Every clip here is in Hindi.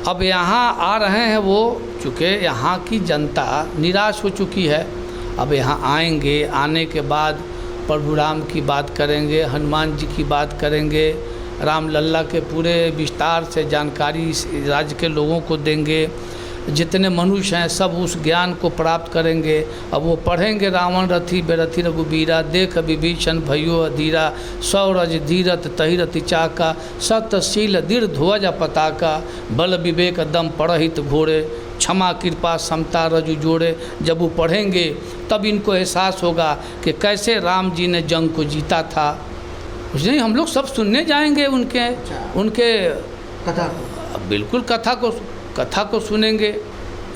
अब यहाँ आ रहे हैं वो, चूँकि यहाँ की जनता निराश हो चुकी है। अब यहाँ आएंगे, आने के बाद प्रभु राम की बात करेंगे, हनुमान जी की बात करेंगे, राम लल्ला के पूरे विस्तार से जानकारी इस राज्य के लोगों को देंगे। जितने मनुष्य हैं सब उस ज्ञान को प्राप्त करेंगे। अब वो पढ़ेंगे रावण रथी बेरथी रघुबीरा, देख विभीषण भयो अधीरा, सौरज धीरथ तहिरति चाका, सत्यशील दृढ़ ध्वज पताका, बल विवेक दम पढ़हित घोड़े, क्षमा कृपा समता रजु जोड़े। जब वो पढ़ेंगे तब इनको एहसास होगा कि कैसे राम जी ने जंग को जीता था। नहीं, हम लोग सब सुनने जाएंगे उनके कथा, बिल्कुल कथा को सुनेंगे।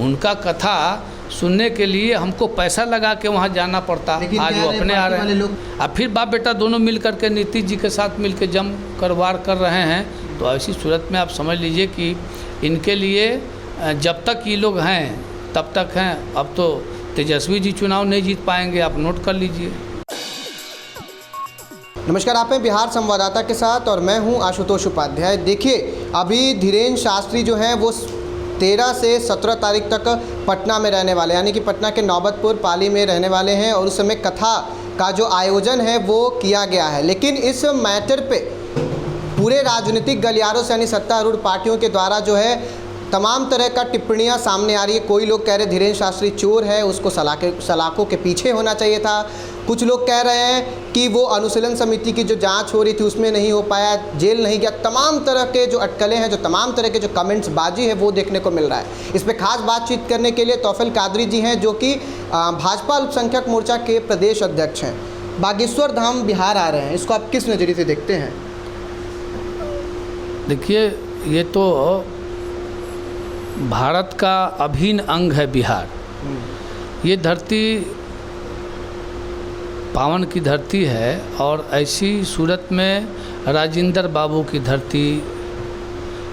उनका कथा सुनने के लिए हमको पैसा लगा के वहाँ जाना पड़ता, आज वो अपने आ रहे हैं। अब फिर बाप बेटा दोनों मिल करके नीतीश जी के साथ मिल के जम कर वार कर रहे हैं। तो ऐसी सूरत में आप समझ लीजिए कि इनके लिए जब तक ये लोग हैं तब तक हैं। अब तो तेजस्वी जी चुनाव नहीं जीत पाएंगे, आप नोट कर लीजिए। नमस्कार, आप हैं बिहार संवाददाता के साथ और मैं हूं आशुतोष उपाध्याय। देखिए, अभी धीरेन्द्र शास्त्री जो हैं वो 13 से 17 तारीख तक पटना में रहने वाले, यानी कि पटना के नौबतपुर पाली में रहने वाले हैं और उस समय कथा का जो आयोजन है वो किया गया है। लेकिन इस मैटर पे पूरे राजनीतिक गलियारों से यानी सत्तारूढ़ पार्टियों के द्वारा जो है तमाम तरह का टिप्पणियां सामने आ रही है। कोई लोग कह रहे धीरेन्द्र शास्त्री चोर है, उसको सलाखों के पीछे होना चाहिए था। कुछ लोग कह रहे हैं कि वो अनुशीलन समिति की जो जांच हो रही थी उसमें नहीं हो पाया, जेल नहीं गया। तमाम तरह के जो अटकलें हैं, जो तमाम तरह के जो कमेंट्स बाजी है वो देखने को मिल रहा है। इस पर खास बातचीत करने के लिए तौफील कादरी जी हैं, जो कि भाजपा अल्पसंख्यक मोर्चा के प्रदेश अध्यक्ष हैं। बागेश्वर धाम बिहार आ रहे हैं, इसको आप किस नज़रिए से देखते हैं? देखिए, ये तो भारत का अभिन्न अंग है बिहार। ये धरती पावन की धरती है और ऐसी सूरत में राजेंद्र बाबू की धरती,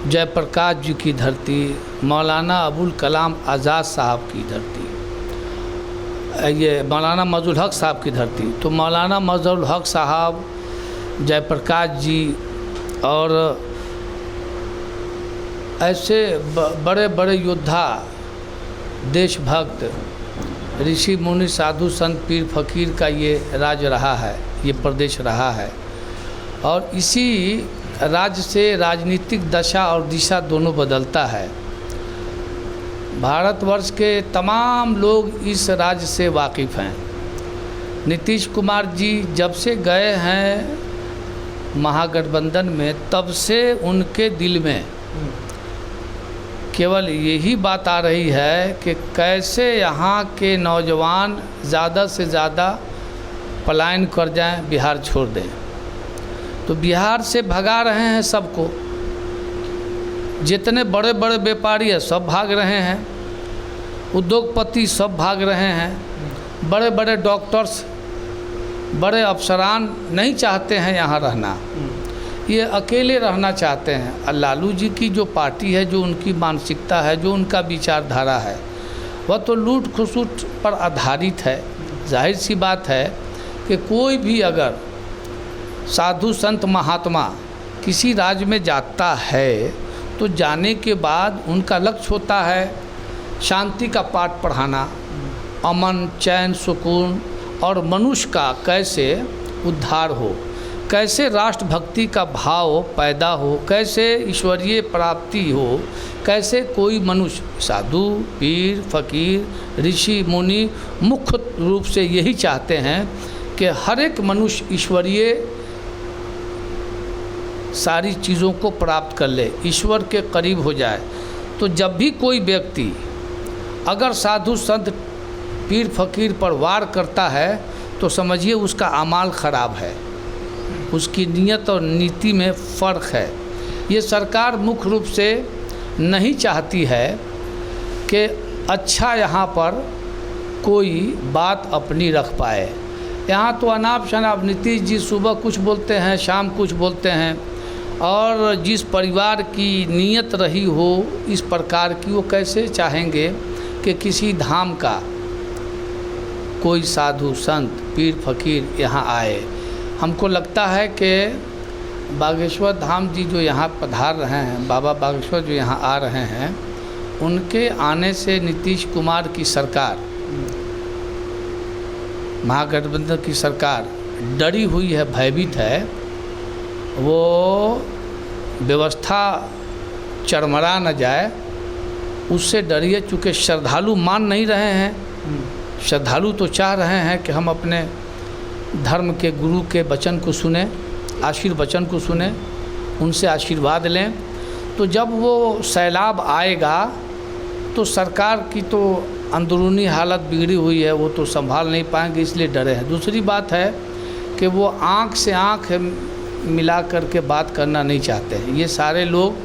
जयप्रकाश जी की धरती, मौलाना अबुल कलाम आज़ाद साहब की धरती, ये मौलाना मजहुल हक साहब की धरती। तो मौलाना मजहुल हक साहब, जयप्रकाश जी और ऐसे बड़े बड़े योद्धा, देशभक्त, ऋषि मुनि साधु संत पीर फकीर का ये राज्य रहा है, ये प्रदेश रहा है। और इसी राज्य से राजनीतिक दशा और दिशा दोनों बदलता है। भारतवर्ष के तमाम लोग इस राज्य से वाकिफ़ हैं। नीतीश कुमार जी जब से गए हैं महागठबंधन में, तब से उनके दिल में केवल यही बात आ रही है कि कैसे यहाँ के नौजवान ज़्यादा से ज़्यादा पलायन कर जाएं, बिहार छोड़ दें। तो बिहार से भगा रहे हैं सबको। जितने बड़े बड़े व्यापारी हैं सब भाग रहे हैं, उद्योगपति सब भाग रहे हैं, बड़े बड़े डॉक्टर्स, बड़े अफसरान नहीं चाहते हैं यहाँ रहना, ये अकेले रहना चाहते हैं। लालू जी की जो पार्टी है, जो उनकी मानसिकता है, जो उनका विचारधारा है, वह तो लूट खसूट पर आधारित है। जाहिर सी बात है कि कोई भी अगर साधु संत महात्मा किसी राज्य में जाता है तो जाने के बाद उनका लक्ष्य होता है शांति का पाठ पढ़ाना, अमन चैन सुकून और मनुष्य का कैसे उद्धार हो, कैसे राष्ट्रभक्ति का भाव पैदा हो, कैसे ईश्वरीय प्राप्ति हो, कैसे कोई मनुष्य, साधु पीर फकीर ऋषि मुनि मुख्य रूप से यही चाहते हैं कि हर एक मनुष्य ईश्वरीय सारी चीज़ों को प्राप्त कर ले, ईश्वर के करीब हो जाए। तो जब भी कोई व्यक्ति अगर साधु संत पीर फकीर पर वार करता है तो समझिए उसका अमाल ख़राब है, उसकी नीयत और नीति में फ़र्क है। ये सरकार मुख्य रूप से नहीं चाहती है कि अच्छा यहाँ पर कोई बात अपनी रख पाए। यहाँ तो अनाप शनाप नीतीश जी सुबह कुछ बोलते हैं, शाम कुछ बोलते हैं, और जिस परिवार की नीयत रही हो इस प्रकार की, वो कैसे चाहेंगे कि किसी धाम का कोई साधु संत पीर फकीर यहाँ आए। हमको लगता है कि बागेश्वर धाम जी जो यहाँ पधार रहे हैं, बाबा बागेश्वर जो यहाँ आ रहे हैं, उनके आने से नीतीश कुमार की सरकार, महागठबंधन की सरकार डरी हुई है, भयभीत है। वो व्यवस्था चरमरा न जाए उससे डरी है, चूँकि श्रद्धालु मान नहीं रहे हैं। श्रद्धालु तो चाह रहे हैं कि हम अपने धर्म के गुरु के वचन को सुने, आशीर्वचन को सुने, उनसे आशीर्वाद लें। तो जब वो सैलाब आएगा तो सरकार की तो अंदरूनी हालत बिगड़ी हुई है, वो तो संभाल नहीं पाएंगे, इसलिए डरे हैं। दूसरी बात है कि वो आँख से आँख मिला करके बात करना नहीं चाहते हैं। ये सारे लोग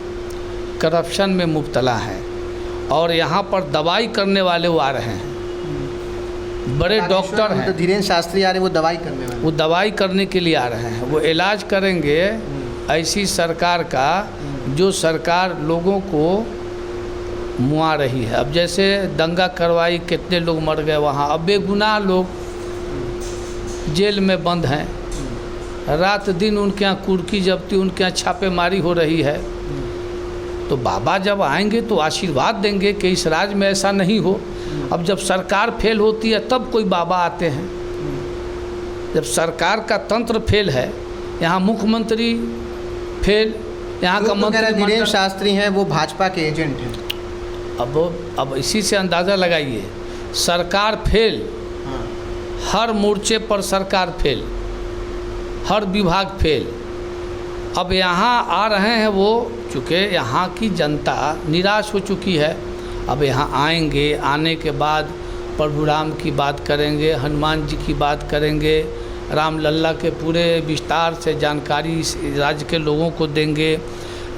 करप्शन में मुब्तला हैं और यहाँ पर दवाई करने वाले वो आ रहे हैं, बड़े डॉक्टर हैं। तो धीरेन्द्र शास्त्री आ रहे हैं, वो दवाई करने वाले, वो दवाई करने के लिए आ रहे हैं, वो इलाज करेंगे ऐसी सरकार का जो सरकार लोगों को मुआ रही है। अब जैसे दंगा करवाई, कितने लोग मर गए वहाँ, अब बेगुनाह लोग जेल में बंद हैं, रात दिन उनके यहाँ कुर्की जब्ती, उनके यहाँ छापेमारी हो रही है। तो बाबा जब आएंगे तो आशीर्वाद देंगे कि इस राज्य में ऐसा नहीं हो। अब जब सरकार फेल होती है तब कोई बाबा आते हैं। जब सरकार का तंत्र फेल है, यहाँ मुख्यमंत्री फेल, यहाँ का मंत्री, धीरेन्द्र शास्त्री हैं वो भाजपा के एजेंट हैं। अब इसी से अंदाज़ा लगाइए, सरकार फेल, हर मोर्चे पर सरकार फेल, हर विभाग फेल। अब यहाँ आ रहे हैं वो, चूँकि यहाँ की जनता निराश हो चुकी है। अब यहाँ आएंगे, आने के बाद प्रभु राम की बात करेंगे, हनुमान जी की बात करेंगे, राम लल्ला के पूरे विस्तार से जानकारी इस राज्य के लोगों को देंगे।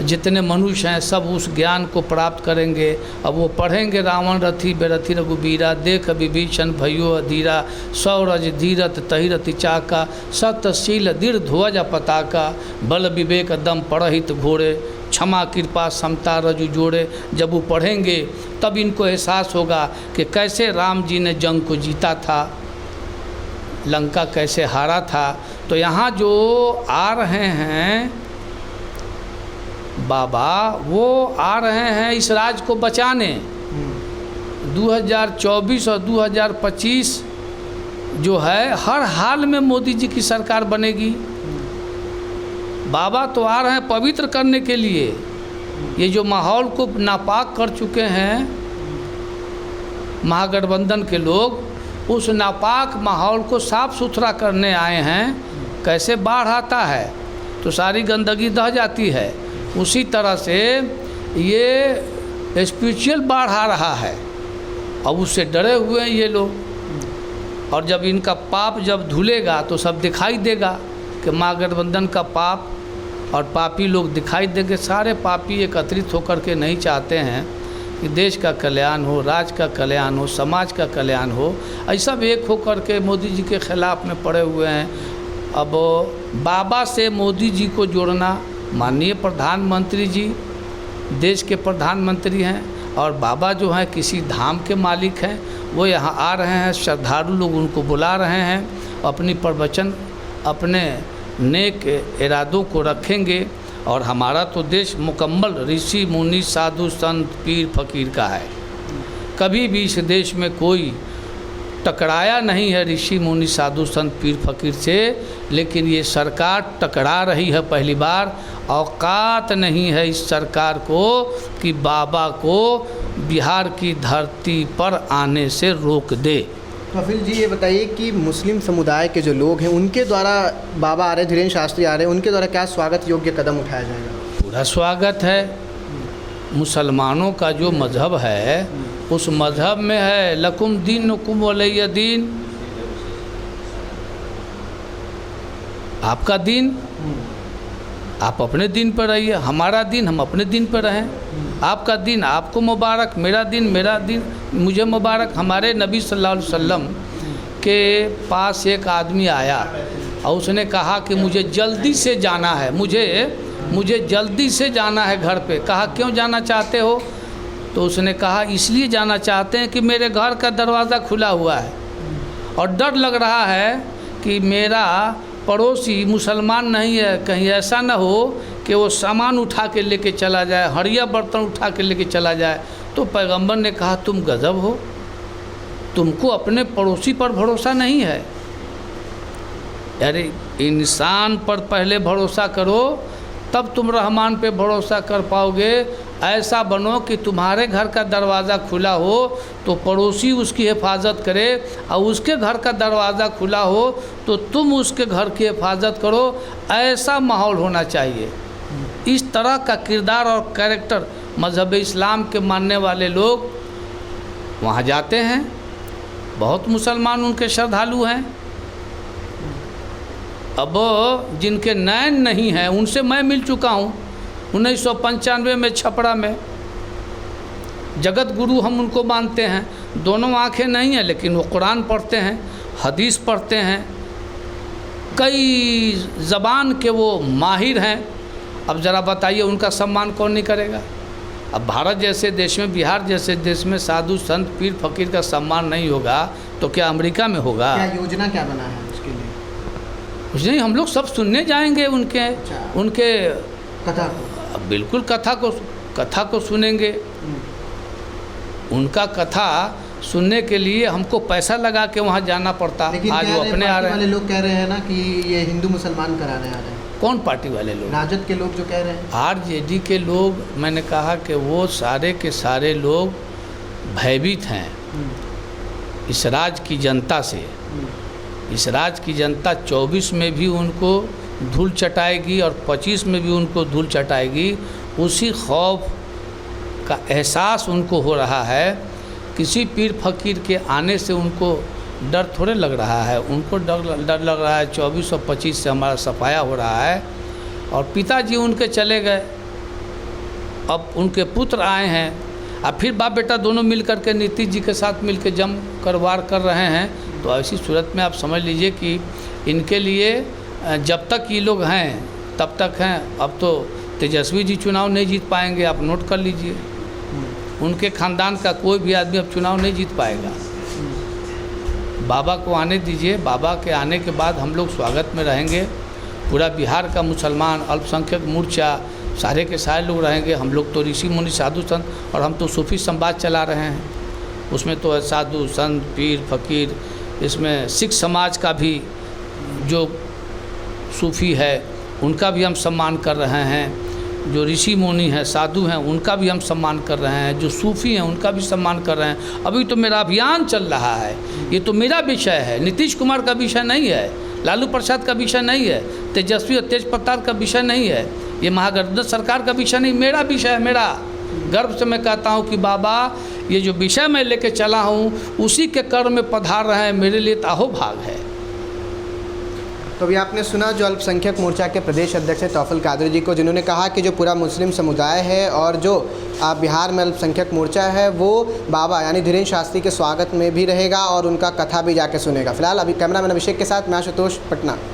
जितने मनुष्य हैं सब उस ज्ञान को प्राप्त करेंगे। अब वो पढ़ेंगे, रावण रथी बेरथी रघुबीरा, देख विभीषण भयो अधीरा, सौरज धीरथ तहिरति चाका, सत्यशील दृढ़ ध्वज पताका, बल विवेक दम पढ़हित घोड़े, क्षमा कृपा समता रजु जोड़े। जब वो पढ़ेंगे तब इनको एहसास होगा कि कैसे राम जी ने जंग को जीता था, लंका कैसे हारा था। तो यहाँ जो आ रहे हैं बाबा, वो आ रहे हैं इस राज्य को बचाने। 2024 और 2025 जो है, हर हाल में मोदी जी की सरकार बनेगी। बाबा तो आ रहे हैं पवित्र करने के लिए। ये जो माहौल को नापाक कर चुके हैं महागठबंधन के लोग, उस नापाक माहौल को साफ सुथरा करने आए हैं। कैसे बाढ़ आता है तो सारी गंदगी दह जाती है, उसी तरह से ये स्पिरिचुअल बाढ़ आ रहा है। अब उससे डरे हुए हैं ये लोग। और जब इनका पाप जब धुलेगा तो सब दिखाई देगा कि महागठबंधन का पाप और पापी लोग दिखाई देंगे। सारे पापी एकत्रित होकर के नहीं चाहते हैं कि देश का कल्याण हो, राज्य का कल्याण हो, समाज का कल्याण हो। ऐसा एक होकर के मोदी जी के खिलाफ में पड़े हुए हैं। अब बाबा से मोदी जी को जोड़ना, माननीय प्रधानमंत्री जी देश के प्रधानमंत्री हैं और बाबा जो हैं किसी धाम के मालिक हैं, वो यहाँ आ रहे हैं, श्रद्धालु लोग उनको बुला रहे हैं, अपनी प्रवचन अपने नेक इरादों को रखेंगे। और हमारा तो देश मुकम्मल ऋषि मुनि साधु संत पीर फकीर का है। कभी भी इस देश में कोई टकराया नहीं है ऋषि मुनि साधु संत पीर फकीर से, लेकिन ये सरकार टकरा रही है पहली बार। औकात नहीं है इस सरकार को कि बाबा को बिहार की धरती पर आने से रोक दे। कपिल जी, ये बताइए कि मुस्लिम समुदाय के जो लोग हैं उनके द्वारा बाबा आ रहे, धीरेन्द्र शास्त्री आ रहे हैं, उनके द्वारा क्या स्वागत योग्य कदम उठाया जाएगा? पूरा स्वागत है। मुसलमानों का जो मज़हब है उस मज़हब में है लकुम दीनुकुम वलिय दीन, आपका दिन आप अपने दिन पर रहिए, हमारा दिन हम अपने दिन पर रहें। आपका दिन आपको मुबारक, मेरा दिन मुझे मुबारक। हमारे नबी सल्लल्लाहु अलैहि वसल्लम के पास एक आदमी आया और उसने कहा कि मुझे जल्दी से जाना है, मुझे जल्दी से जाना है घर पे। कहा क्यों जाना चाहते हो? तो उसने कहा इसलिए जाना चाहते हैं कि मेरे घर का दरवाज़ा खुला हुआ है और डर लग रहा है कि मेरा पड़ोसी मुसलमान नहीं है, कहीं ऐसा न हो कि वो सामान उठा के लेके चला जाए, हड़िया बर्तन उठा के लेके चला जाए। तो पैगंबर ने कहा तुम गजब हो, तुमको अपने पड़ोसी पर भरोसा नहीं है। अरे इंसान पर पहले भरोसा करो, तब तुम रहमान पे भरोसा कर पाओगे। ऐसा बनो कि तुम्हारे घर का दरवाज़ा खुला हो तो पड़ोसी उसकी हिफाजत करे, और उसके घर का दरवाज़ा खुला हो तो तुम उसके घर की हिफाजत करो। ऐसा माहौल होना चाहिए। इस तरह का किरदार और कैरेक्टर मज़हब इस्लाम के मानने वाले लोग वहाँ जाते हैं। बहुत मुसलमान उनके श्रद्धालु हैं। अब जिनके नैन नहीं हैं उनसे मैं मिल चुका हूँ 1995 में छपरा में। जगत गुरु हम उनको मानते हैं। दोनों आंखें नहीं हैं लेकिन वो कुरान पढ़ते हैं, हदीस पढ़ते हैं, कई ज़बान के वो माहिर हैं। अब ज़रा बताइए उनका सम्मान कौन नहीं करेगा। अब भारत जैसे देश में, बिहार जैसे देश में साधु संत पीर फकीर का सम्मान नहीं होगा तो क्या अमेरिका में होगा? क्या योजना क्या बना है उसके लिए? कुछ नहीं, हम लोग सब सुनने जाएंगे उनके उनके कथा को। बिल्कुल कथा को सुनेंगे। उनका कथा सुनने के लिए हमको पैसा लगा के वहाँ जाना पड़ता। आज वो अपने आ रहे हैं। लोग कह रहे हैं ना कि ये हिंदू मुसलमान कराने आ रहे हैं। कौन पार्टी वाले लोग? राजद के लोग जो कह रहे हैं। आरजेडी के लोग। मैंने कहा कि वो सारे के सारे लोग भयभीत हैं इस राज्य की जनता से। इस राज्य की जनता 24 में भी उनको धूल चटाएगी और 25 में भी उनको धूल चटाएगी। उसी खौफ का एहसास उनको हो रहा है। किसी पीर फकीर के आने से उनको डर थोड़े लग रहा है। उनको डर लग रहा है 24 और 25 से हमारा सफाया हो रहा है। और पिताजी उनके चले गए, अब उनके पुत्र आए हैं। अब फिर बाप बेटा दोनों मिल कर के नीतीश जी के साथ मिल के जम कर वार कर रहे हैं। तो ऐसी सूरत में आप समझ लीजिए कि इनके लिए जब तक ये लोग हैं तब तक हैं। अब तो तेजस्वी जी चुनाव नहीं जीत पाएंगे, आप नोट कर लीजिए। उनके ख़ानदान का कोई भी आदमी अब चुनाव नहीं जीत पाएगा। बाबा को आने दीजिए। बाबा के आने के बाद हम लोग स्वागत में रहेंगे। पूरा बिहार का मुसलमान अल्पसंख्यक मोर्चा सारे के सारे लोग रहेंगे। हम लोग तो ऋषि मुनि साधु संत, और हम तो सूफी संवाद चला रहे हैं। उसमें तो है साधु संत पीर फकीर। इसमें सिख समाज का भी जो सूफी है उनका भी हम सम्मान कर रहे हैं। जो ऋषि मुनि हैं साधु हैं उनका भी हम सम्मान कर रहे हैं। जो सूफी हैं उनका भी सम्मान कर रहे हैं। अभी तो मेरा अभियान चल रहा है। ये तो मेरा विषय है, नीतीश कुमार का विषय नहीं है, लालू प्रसाद का विषय नहीं है, तेजस्वी और तेज प्रताप का विषय नहीं है, ये महागठबंधन सरकार का विषय नहीं, मेरा विषय है। मेरा गर्व से मैं कहता हूँ कि बाबा ये जो विषय मैं लेके चला हूँ उसी के कर्म में पधार रहे हैं, मेरे लिए अहोभाग है। तो अभी आपने सुना जो अल्पसंख्यक मोर्चा के प्रदेश अध्यक्ष तौफीक कादरी जी को, जिन्होंने कहा कि जो पूरा मुस्लिम समुदाय है और जो बिहार में अल्पसंख्यक मोर्चा है वो बाबा यानी धीरेन्द्र शास्त्री के स्वागत में भी रहेगा और उनका कथा भी जाके सुनेगा। फिलहाल अभी कैमरामैन अभिषेक के साथ मैं आशुतोष, पटना।